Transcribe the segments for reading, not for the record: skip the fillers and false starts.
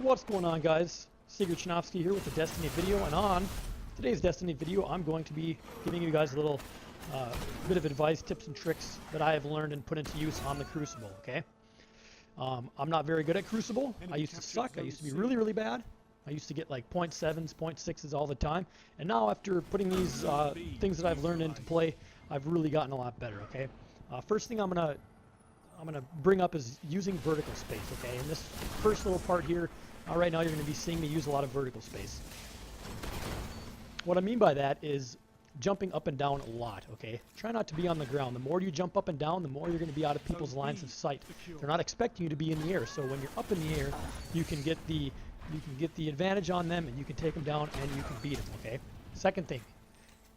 What's going on, guys? Sigurd Chinofsky here with the Destiny video, and on today's Destiny video I'm going to be giving you guys a little bit of advice, tips and tricks that I have learned and put into use on the Crucible, okay? I'm not very good at Crucible. I used to suck. I used to be really bad. I used to get like 0.7s, 0.6s all the time, and now after putting these things that I've learned into play, I've really gotten a lot better, okay? First thing I'm gonna bring up is using vertical space, okay? In this first little part here, right now you're going to be seeing me use a lot of vertical space. What I mean by that is jumping up and down a lot, okay? Try not to be on the ground. The more you jump up and down, the more you're going to be out of people's lines of sight. They're not expecting you to be in the air, so when you're up in the air, you can get the advantage on them, and you can take them down, and you can beat them, okay? Second thing,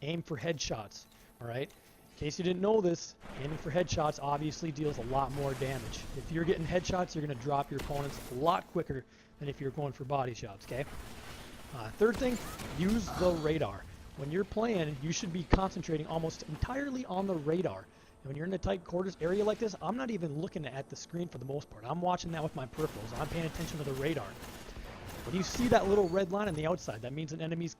aim for headshots, all right? In case you didn't know this, aiming for headshots obviously deals a lot more damage. If you're getting headshots, you're going to drop your opponents a lot quicker than if you're going for body shots, okay? Third thing, use the radar. When you're playing, you should be concentrating almost entirely on the radar. And when you're in a tight quarters area like this, I'm not even looking at the screen for the most part. I'm watching that with my peripherals. I'm paying attention to the radar. When you see that little red line on the outside, that means an enemy's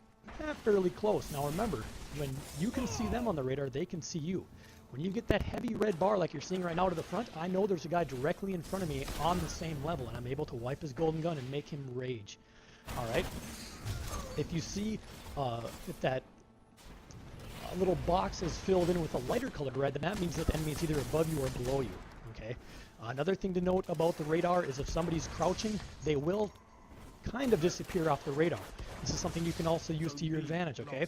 fairly close. Now remember, when you can see them on the radar, they can see you. When you get that heavy red bar like you're seeing right now to the front, I know there's a guy directly in front of me on the same level, and I'm able to wipe his golden gun and make him rage. Alright? If you see if that little box is filled in with a lighter colored red, then that means that the enemy is either above you or below you. Okay? Another thing to note about the radar is if somebody's crouching, they will kind of disappear off the radar. This is something you can also use to your advantage, okay?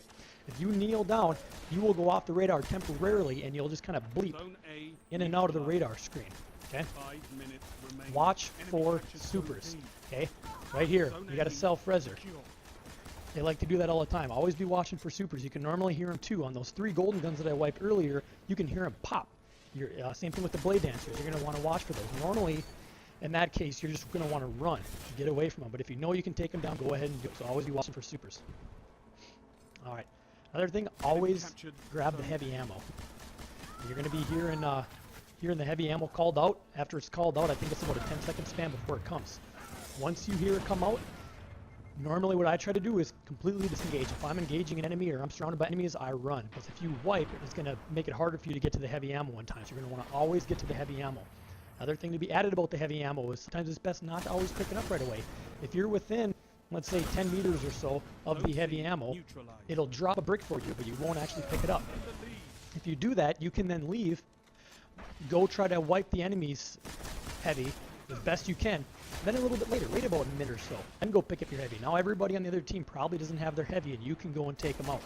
If you kneel down, you will go off the radar temporarily, and you'll just kind of bleep in and out of the radar screen, okay? Watch for supers, okay? Right here, you got a self-reser. They like to do that all the time. Always be watching for supers. You can normally hear them too. On those 3 golden guns that I wiped earlier, you can hear them pop. Same thing with the blade dancers. You're going to want to watch for those. Normally, in that case, you're just going to want to run, get away from them. But if you know you can take them down, go ahead and do it. So always be watching for supers. All right. Another thing, always grab the heavy ammo. You're going to be hearing the heavy ammo called out. After it's called out, I think it's about a 10-second span before it comes. Once you hear it come out, normally what I try to do is completely disengage. If I'm engaging an enemy or I'm surrounded by enemies, I run. Because if you wipe, it's going to make it harder for you to get to the heavy ammo in time. So you're going to want to always get to the heavy ammo. Another thing to be added about the heavy ammo is sometimes it's best not to always pick it up right away. If you're within, let's say, 10 meters or so of the heavy ammo, it'll drop a brick for you, but you won't actually pick it up. If you do that, you can then leave, go try to wipe the enemy's heavy as best you can. Then a little bit later, wait about a minute or so, and go pick up your heavy. Now everybody on the other team probably doesn't have their heavy, and you can go and take them out.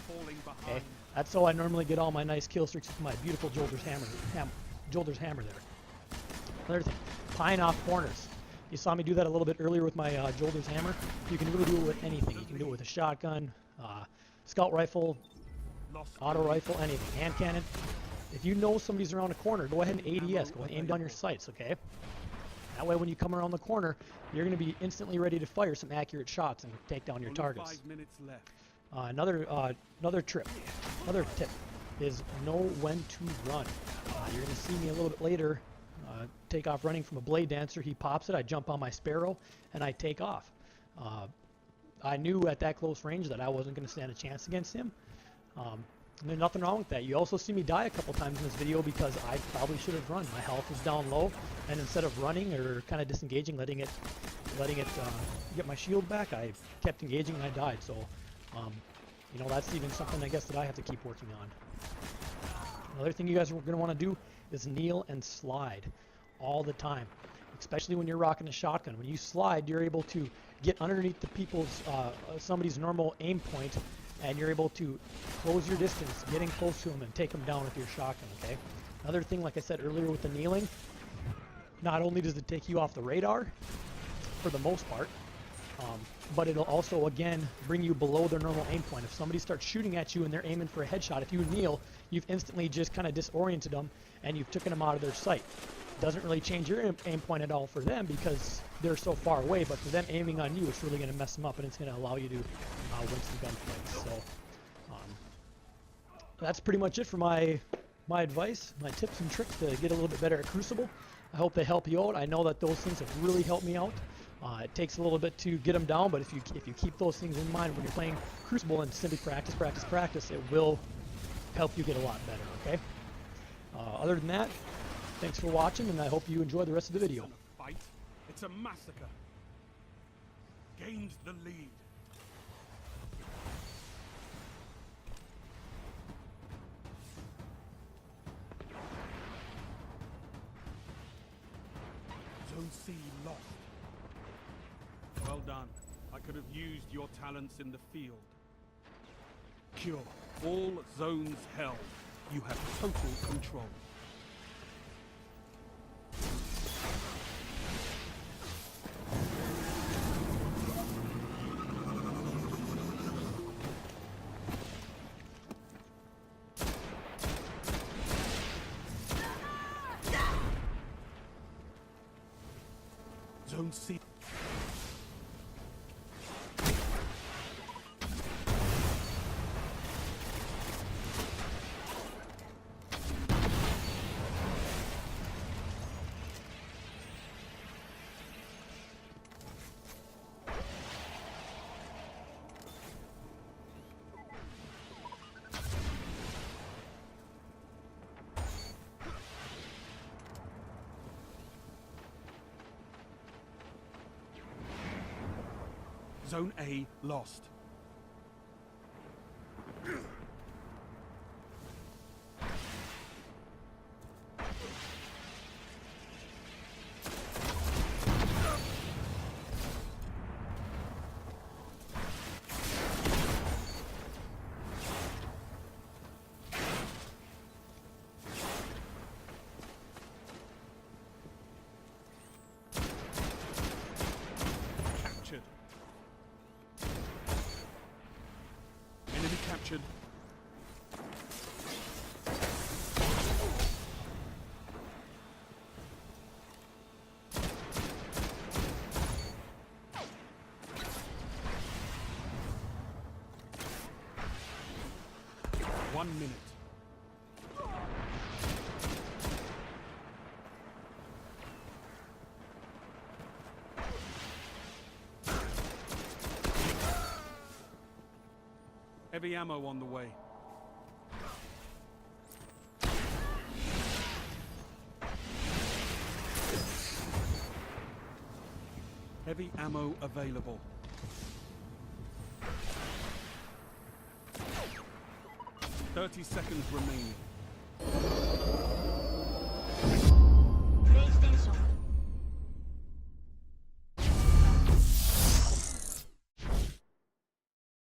Okay? That's how I normally get all my nice kill streaks with my beautiful Jolder's hammer there. Another thing, pieing off corners. You saw me do that a little bit earlier with my Jolder's hammer. You can really do it with anything. You can do it with a shotgun, scout rifle, auto rifle, anything, hand cannon. If you know somebody's around a corner, go ahead and ADS, go ahead and aim down your sights, okay? That way when you come around the corner, you're going to be instantly ready to fire some accurate shots and take down your targets. Another tip is know when to run. You're going to see me a little bit later take off running from a blade dancer. He pops it, I jump on my sparrow, and I take off. I knew at that close range that I wasn't going to stand a chance against him. And there's nothing wrong with that. You also see me die a couple times in this video because I probably should have run. My health was down low, and instead of running or kind of disengaging, letting it get my shield back, I kept engaging and I died. So, you know, that's even something I guess that I have to keep working on. Another thing you guys are going to want to do is kneel and slide all the time, especially when you're rocking a shotgun. When you slide, you're able to get underneath the somebody's normal aim point, and you're able to close your distance, getting close to them and take them down with your shotgun, okay? Another thing, like I said earlier with the kneeling, not only does it take you off the radar, for the most part, but it'll also, again, bring you below their normal aim point. If somebody starts shooting at you and they're aiming for a headshot, if you kneel, you've instantly just kind of disoriented them, and you've taken them out of their sight. Doesn't really change your aim point at all for them because they're so far away, but for them aiming on you, it's really going to mess them up, and it's going to allow you to win some gunfights. So that's pretty much it for my advice, my tips and tricks to get a little bit better at Crucible. I hope they help you out. I know that those things have really helped me out. It takes a little bit to get them down, but if you keep those things in mind when you're playing Crucible and simply practice, it will help you get a lot better, okay? Other than that, thanks for watching, and I hope you enjoy the rest of the video. Fight. It's a massacre. Gained the lead. Zone C lost. Well done. I could have used your talents in the field. Cure. All zones held. You have total control. Zone C. Zone A lost. Captured. Enemy captured. One minute. Heavy ammo on the way. Heavy ammo available. 30 seconds remaining.